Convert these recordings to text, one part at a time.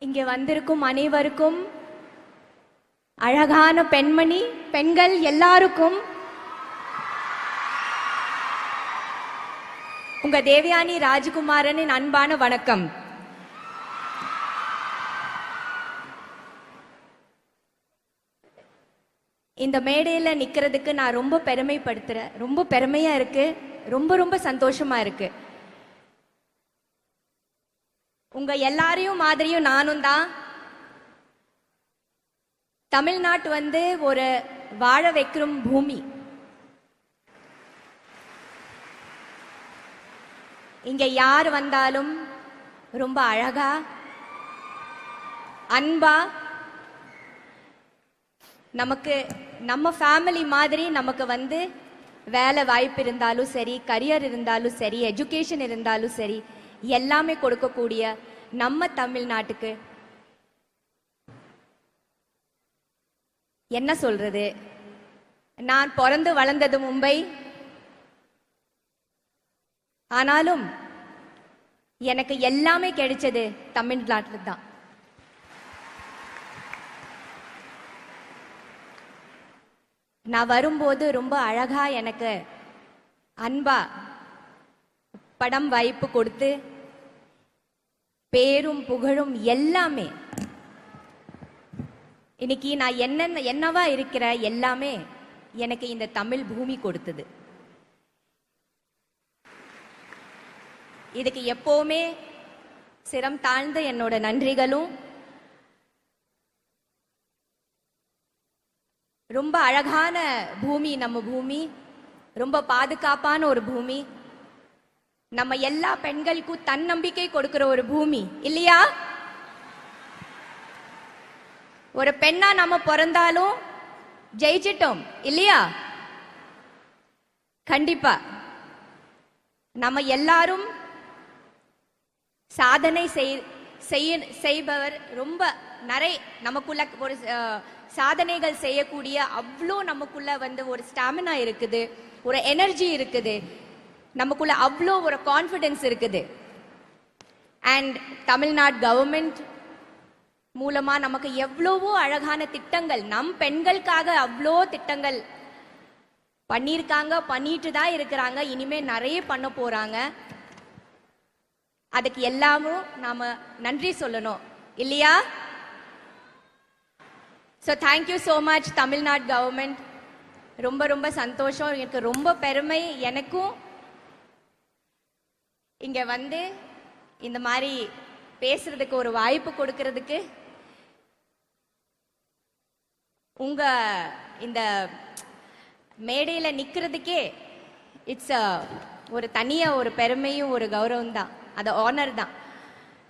இங்கே வந்திருக்கும் அனைவருக்கும், அழகான பெண்கள் எல்லாருக்கும் உங்க தேவயானி ராஜகுமாரனின் அன்பான வணக்கம். இந்த மேடையில நிக்கிறதுக்கு நான் ரொம்ப பெருமைப்படுத்துறேன். ரொம்ப பெருமையா இருக்கு, ரொம்ப சந்தோஷமா இருக்கு. உங்க எல்லாரையும் மாதிரியும் நானும் தான். தமிழ்நாட்டு ஒரு வாழ வைக்கும் பூமி. இங்க யார் வந்தாலும் ரொம்ப அழகா, அன்பா, நமக்கு நம்ம ஃபேமிலி மாதிரி நமக்கு வேலை வாய்ப்பு இருந்தாலும் சரி, கரியர் இருந்தாலும் சரி, எஜுகேஷன் இருந்தாலும் சரி, எல்லாமே கொடுக்கக்கூடிய நம்ம தமிழ்நாட்டுக்கு என்ன சொல்றது. நான் பிறந்து வளர்ந்தது மும்பை. ஆனாலும் எனக்கு எல்லாமே கிடைச்சது தமிழ்நாட்டில் தான். நான் வரும்போது ரொம்ப அழகா எனக்கு அன்பா படம் வாய்ப்பு கொடுத்து பேரும் புகழும் எல்லாமே, இன்னைக்கு நான் என்னவா இருக்கிற எல்லாமே எனக்கு இந்த தமிழ் பூமி கொடுத்தது. இதுக்கு எப்பவுமே சிரம் தாழ்ந்த என்னோட நன்றிகளும். ரொம்ப அழகான பூமி நம்ம பூமி, ரொம்ப பாதுகாப்பான ஒரு பூமி, நம்ம எல்லா பெண்களுக்கும் தன்னம்பிக்கை கொடுக்கிற ஒரு பூமி இல்லையா? ஒரு பெண்ணா நம்ம பிறந்தாலும் ஜெயிச்சிட்டோம் இல்லையா? கண்டிப்பா நம்ம எல்லாரும் சாதனை செய்பவர். ரொம்ப நிறைய நமக்குள்ள ஒரு சாதனைகள் செய்யக்கூடிய அவ்வளோ நமக்குள்ள ஒரு ஸ்டாமினா இருக்குது, ஒரு எனர்ஜி இருக்குது, நமக்குள்ள அவ்வளோ ஒரு கான்ஃபிடன்ஸ் இருக்குது. அண்ட் தமிழ்நாடு கவர்மெண்ட் மூலமா நமக்கு எவ்வளவோ அழகான திட்டங்கள், நம் பெண்களுக்காக அவ்வளோ திட்டங்கள் பண்ணியிருக்காங்க, பண்ணிட்டு தான் இருக்கிறாங்க, இனிமே நிறைய பண்ண போறாங்க. அதுக்கு எல்லாமும் நாம நன்றி சொல்லணும் இல்லையா? So thank you so much Tamil Nadu government. ரொம்ப சந்தோஷம், எனக்கு ரொம்ப பெருமை. எனக்கும் இங்க இந்த மாதிரி பேசுறதுக்கு ஒரு வாய்ப்பு கொடுக்கறதுக்கு, உங்க இந்த மேடையில நிக்கிறதுக்கே இட்ஸ் ஒரு தனியா ஒரு பெருமையும் ஒரு கௌரவம் தான், அது ஆனர் தான்.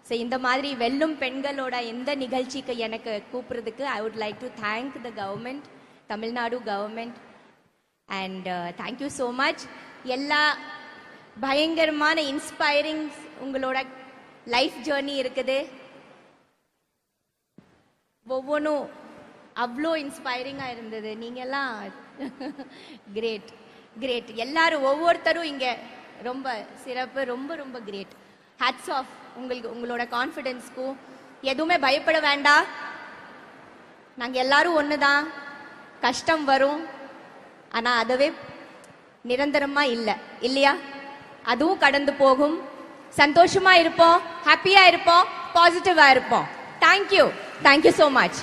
ஸோ இந்த மாதிரி வெல்லும் பெண்களோட எந்த நிகழ்ச்சிக்கு எனக்கு கூப்பிடுறதுக்கு I would like to thank the government, Tamil Nadu government. And thank you so much. எல்லா பயங்கரமான இன்ஸ்பைரிங் உங்களோட லைஃப் ஜேர்னி இருக்குது. ஒவ்வொன்றும் அவ்வளோ இன்ஸ்பைரிங்காக இருந்தது. நீங்கெல்லாம் கிரேட். எல்லாரும் ஒவ்வொருத்தரும் இங்கே ரொம்ப சிறப்பு, ரொம்ப கிரேட். ஹேட்ஸ் ஆஃப் உங்களோட கான்ஃபிடென்ஸ்க்கும். எதுவுமே பயப்பட வேண்டாம், நாங்கள் எல்லாரும் ஒன்று தான். கஷ்டம் வரும், ஆனால் அதுவே நிரந்தரமா இல்லை இல்லையா? அதுவும் கடந்து போகும். சந்தோஷமா இருப்போம், ஹாப்பியா இருப்போம், பாசிட்டிவா இருப்போம். Thank you so much.